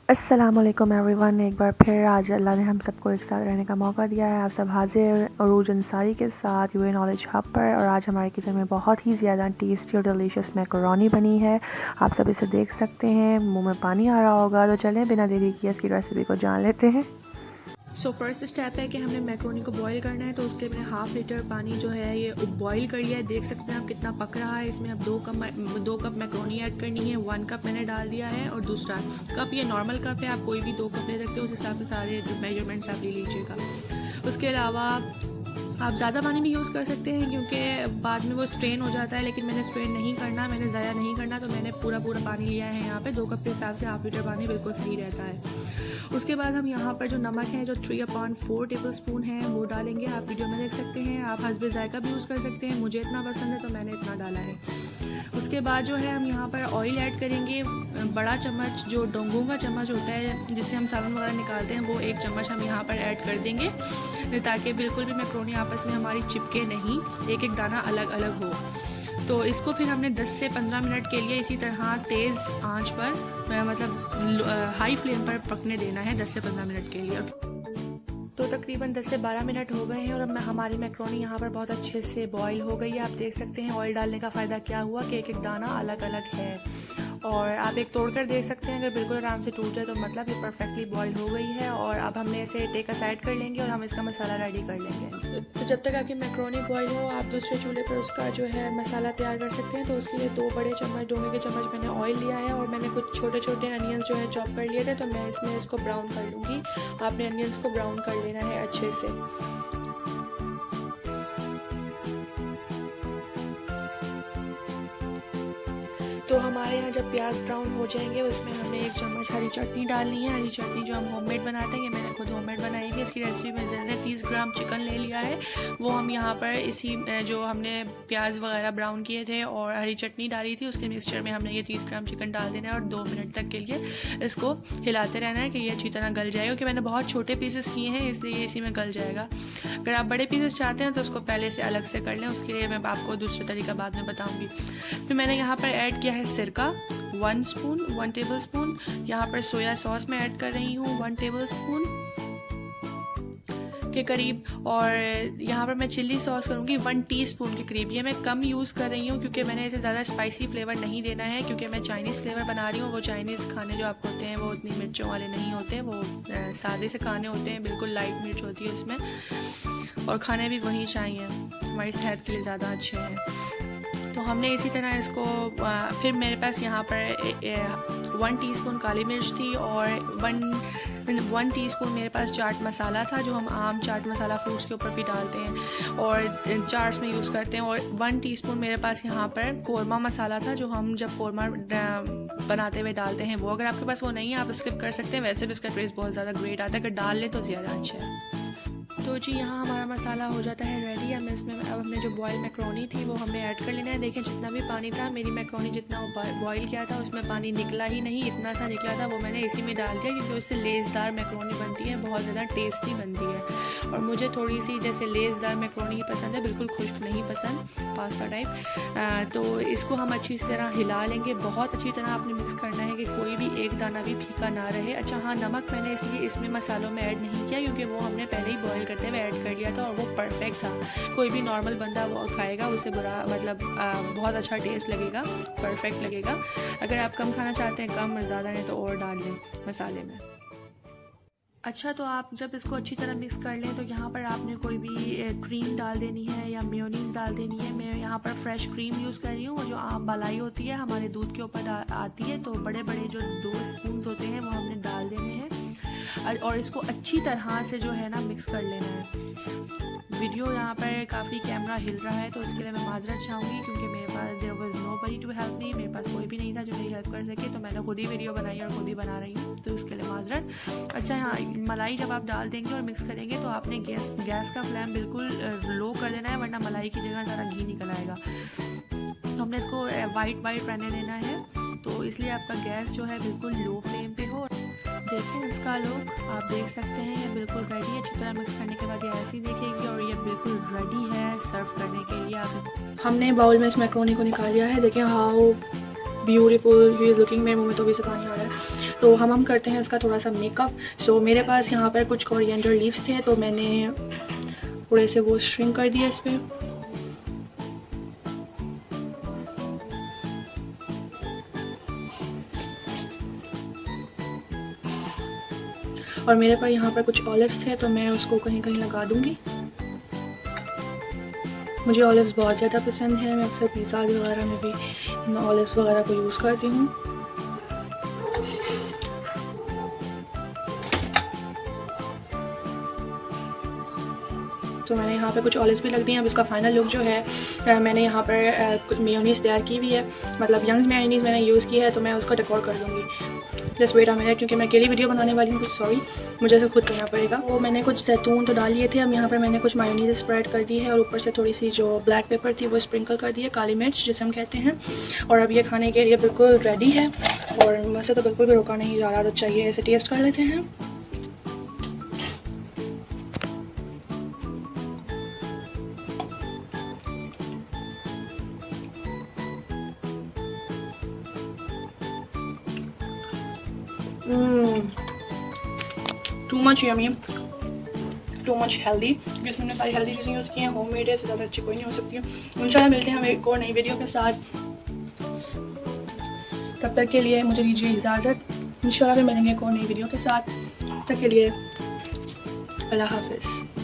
अस्सलामुअलैकुम एवरीवन। एक बार फिर आज अल्लाह ने हम सबको एक साथ रहने का मौका दिया है। आप सब हाजिर अरूज अंसारी के साथ यूए नॉलेज हब पर, और आज हमारे किचन में बहुत ही ज़्यादा टेस्टी और डिलीशियस मैकरोनी बनी है। आप सब इसे देख सकते हैं, मुंह में पानी आ रहा होगा। तो चलें बिना देरी किए इसकी रेसिपी को जान लेते हैं। फर्स्ट स्टेप है कि हमने मैक्रोनी को बॉईल करना है। तो उसके लिए मैंने हाफ़ लीटर पानी जो है ये बॉईल कर लिया है। देख सकते हैं आप कितना पक रहा है। इसमें अब 2 कप मैक्रोनी ऐड करनी है। 1 कप मैंने डाल दिया है, और दूसरा कप ये नॉर्मल कप है, आप कोई भी 2 कप ले सकते हो। उस हिसाब से सारे मेजरमेंट्स आप ले लीजिएगा। उसके अलावा आप ज़्यादा पानी भी यूज़ कर सकते हैं, क्योंकि बाद में वो स्ट्रेन हो जाता है, लेकिन मैंने स्ट्रेन नहीं करना, मैंने ज़ाया नहीं करना, तो मैंने पूरा पानी लिया है। यहाँ पे 2 कप के हिसाब से हाफ़ लीटर पानी बिल्कुल सही रहता है। उसके बाद हम यहाँ पर जो नमक है, जो 3/4 टेबल स्पून है, वो डालेंगे। आप वीडियो में देख सकते हैं। आप हस्बे जायका भी यूज़ कर सकते हैं, मुझे इतना पसंद है तो मैंने इतना डाला है। उसके बाद जो है हम यहाँ पर ऑयल ऐड करेंगे। बड़ा चम्मच जो डोंगों का चम्मच होता है जिससे हम सालन वगैरह निकालते हैं, वो 1 चम्मच हम यहाँ पर ऐड कर देंगे, ताकि बिल्कुल भी मैक्रोनी आपस में हमारी चिपके नहीं, एक एक दाना अलग अलग हो। तो इसको फिर हमने 10 से 15 मिनट के लिए इसी तरह तेज़ आंच पर, मतलब हाई फ्लेम पर पकने देना है 10 से 15 मिनट के लिए। तो तकरीबन 10 से 12 मिनट हो गए हैं, और अब हमारी मैक्रोनी यहाँ पर बहुत अच्छे से बॉईल हो गई है। आप देख सकते हैं ऑयल डालने का फ़ायदा क्या हुआ कि एक एक दाना अलग अलग है। और आप एक तोड़कर देख सकते हैं, अगर बिल्कुल आराम से टूट जाए तो मतलब ये परफेक्टली बॉईल हो गई है। और अब हमने इसे टेक असाइड कर लेंगे और हम इसका मसाला रेडी कर लेंगे। तो जब तक आपकी मैक्रोनी बॉईल हो, आप दूसरे चूल्हे पर उसका जो है मसाला तैयार कर सकते हैं। तो उसके लिए 2 बड़े चम्मच, डोंगे के चम्मच मैंने ऑयल लिया है, और मैंने कुछ छोटे छोटे अनियंस जो है चॉप कर लिए थे, तो मैं इसमें इसको ब्राउन कर लूँगी। आपने अनियंस को ब्राउन कर लेना है अच्छे से। तो हमारे यहाँ जब प्याज ब्राउन हो जाएंगे, उसमें हमने 1 चम्मच हरी चटनी डालनी है। हरी चटनी जो हम होममेड बनाते हैं, ये मैंने खुद होममेड बनाई है। इसकी रेसिपी में मैंने 30 ग्राम चिकन ले लिया है, वो हम यहाँ पर इसी जो हमने प्याज वगैरह ब्राउन किए थे और हरी चटनी डाली थी, उसके मिक्सचर में हमने ये 30 ग्राम चिकन डाल देना है, और 2 मिनट तक के लिए इसको हिलाते रहना है कि ये अच्छी तरह गल जाएगा। क्योंकि मैंने बहुत छोटे पीसेस किए हैं, इसलिए इसी में गल जाएगा। अगर आप बड़े पीसेस चाहते हैं तो उसको पहले से अलग से कर लें, उसके लिए मैं आपको दूसरा तरीका बाद में बताऊँगी। फिर मैंने यहाँ पर ऐड किया है सिरका 1 टेबल स्पून। यहाँ पर सोया सॉस मैं ऐड कर रही हूँ 1 टेबल स्पून के करीब, और यहाँ पर मैं चिल्ली सॉस करूँगी 1 टीस्पून के करीब। ये मैं कम यूज़ कर रही हूँ, क्योंकि मैंने इसे ज़्यादा स्पाइसी फ्लेवर नहीं देना है, क्योंकि मैं चाइनीज़ फ्लेवर बना रही हूँ। वो चाइनीज़ खाने जो आपको होते हैं वो उतनी मिर्चों वाले नहीं होते, वो सादे से खाने होते हैं, बिल्कुल लाइट मिर्च होती है उसमें, और खाने भी वही चाहिए, हमारी सेहत के लिए ज़्यादा अच्छे हैं। तो हमने इसी तरह इसको फिर मेरे पास यहाँ पर 1 टीस्पून काली मिर्च थी, और 1 टीस्पून मेरे पास चाट मसाला था, जो हम आम चाट मसाला फ्रूट्स के ऊपर भी डालते हैं और चाट्स में यूज़ करते हैं। और 1 टीस्पून मेरे पास यहाँ पर कोरमा मसाला था, जो हम जब कोरमा बनाते हुए डालते हैं वो। अगर आपके पास वो नहीं है आप स्किप कर सकते हैं, वैसे भी इसका टेस्ट बहुत ज़्यादा ग्रेट आता है, अगर डाल लें तो ज़्यादा अच्छा है। तो जी यहाँ हमारा मसाला हो जाता है रेडी। अब इसमें अब हमने जो बॉयल मैक्रोनी थी वो हमें ऐड कर लेना है। देखें जितना भी पानी था, मेरी मैक्रोनी जितना बॉयल किया था उसमें पानी निकला ही नहीं, इतना सा निकला था, वो मैंने इसी में डाल दिया, क्योंकि उससे लेसदार मैक्रोनी बनती है, बहुत ज़्यादा टेस्टी बनती है। और मुझे थोड़ी सी जैसे लेसदार मैक्रोनी ही पसंद है, बिल्कुल खुश्क नहीं पसंद, पास्ता टाइप। तो इसको हम अच्छी तरह हिला लेंगे, बहुत अच्छी तरह आपने मिक्स करना है कि कोई भी एक दाना भी फीका ना रहे। अच्छा हाँ, नमक मैंने इसलिए इसमें मसालों में ऐड नहीं किया, क्योंकि वो हमने पहले ही बॉयल करते हुए ऐड कर लिया था, और वो परफेक्ट था। कोई भी नॉर्मल बंदा वो खाएगा, उसे बुरा मतलब बहुत अच्छा टेस्ट लगेगा, परफेक्ट लगेगा। अगर आप कम खाना चाहते हैं, कम और ज़्यादा है तो और डाल लें मसाले में। अच्छा, तो आप जब इसको अच्छी तरह मिक्स कर लें, तो यहाँ पर आपने कोई भी क्रीम डाल देनी है या मेयोनीज़ डाल देनी है। मैं यहाँ पर फ्रेश क्रीम यूज़ कर रही हूँ, वो जो आम मलाई होती है हमारे दूध के ऊपर आती है। तो बड़े बड़े जो 2 स्पून होते हैं वो हमने डाल देने हैं, और इसको अच्छी तरह से जो है ना मिक्स कर लेना है। वीडियो यहाँ पर काफ़ी कैमरा हिल रहा है, तो इसके लिए मैं माजरत चाहूँगी, क्योंकि मेरे पास there was nobody to help me, मेरे पास कोई भी नहीं था जो मेरी हेल्प कर सके, तो मैंने खुद ही वीडियो बनाई और खुद ही बना रही हूँ, तो इसके लिए माजरत। अच्छा हाँ, मलाई जब आप डाल देंगे और मिक्स करेंगे, तो आपने गैस का फ्लेम बिल्कुल लो कर देना है, वरना मलाई की जगह सारा घी निकल आएगा। तो हमने इसको वाइट रहने देना है, तो इसलिए आपका गैस जो है बिल्कुल लो फ्लेम पे हो। देखें इसका लुक, आप देख सकते हैं ये बिल्कुल रेडी है। अच्छी तरह मिक्स करने के बाद ये ऐसी दिखेगी, और ये बिल्कुल रेडी है सर्व करने के लिए। आप हमने बाउल में इस मैक्रोनी को निकाल लिया है। देखें how beautiful he is looking. मेरे मुंह में तो अभी से पानी आ रहा है। तो हम करते हैं इसका थोड़ा सा मेकअप। सो मेरे पास यहाँ पर कुछ कोरिएंडर लीव्स थे, तो मैंने थोड़े से वो श्रिंक कर दिया इस पर। और मेरे पास यहाँ पर कुछ ऑलिव्स थे, तो मैं उसको कहीं कहीं लगा दूँगी। मुझे ऑलिव्स बहुत ज़्यादा पसंद है, मैं अक्सर पिज़्ज़ा वगैरह में भी मैं ऑलिव्स वगैरह को यूज़ करती हूँ। तो मैंने यहाँ पे कुछ ऑलिव्स भी लग दिए हैं। अब इसका फाइनल लुक जो है, मैंने यहाँ पर मेयोनीज़ तैयार की हुई है, मतलब यंग्स मेयोनीज़ मैंने यूज़ की है, तो मैं उसको डेकोर कर दूँगी। जस्ट वेट अ मिनट, क्योंकि मैं अकेली वीडियो बनाने वाली हूँ, तो सॉरी, मुझे इसे खुद करना पड़ेगा। तो मैंने कुछ जैतून तो डाल लिए थे। अब यहाँ पर मैंने कुछ मायोनीज़ स्प्रेड कर दी है और ऊपर से थोड़ी सी जो ब्लैक पेपर थी वो स्प्रिंकल कर दी है, काली मिर्च जिसे हम कहते हैं। और अब ये खाने के लिए बिल्कुल रेडी है और मुझसे तो बिल्कुल भी रोका नहीं जा रहा, तो चाहिए इसे टेस्ट कर लेते हैं। Too much yummy, too much healthy, क्योंकि मैंने सारी हेल्दी चीज़ें यूज़ की हैं। होम मेड है, इससे ज़्यादा अच्छी कोई नहीं हो सकती है। इंशाल्लाह मिलते हैं हम एक और नई वीडियो के साथ, तब तक के लिए मुझे दीजिए इजाज़त। इंशाल्लाह फिर मिलेंगे एक और नई वीडियो के साथ, तब तक के लिए अल्लाह हाफ़िज़।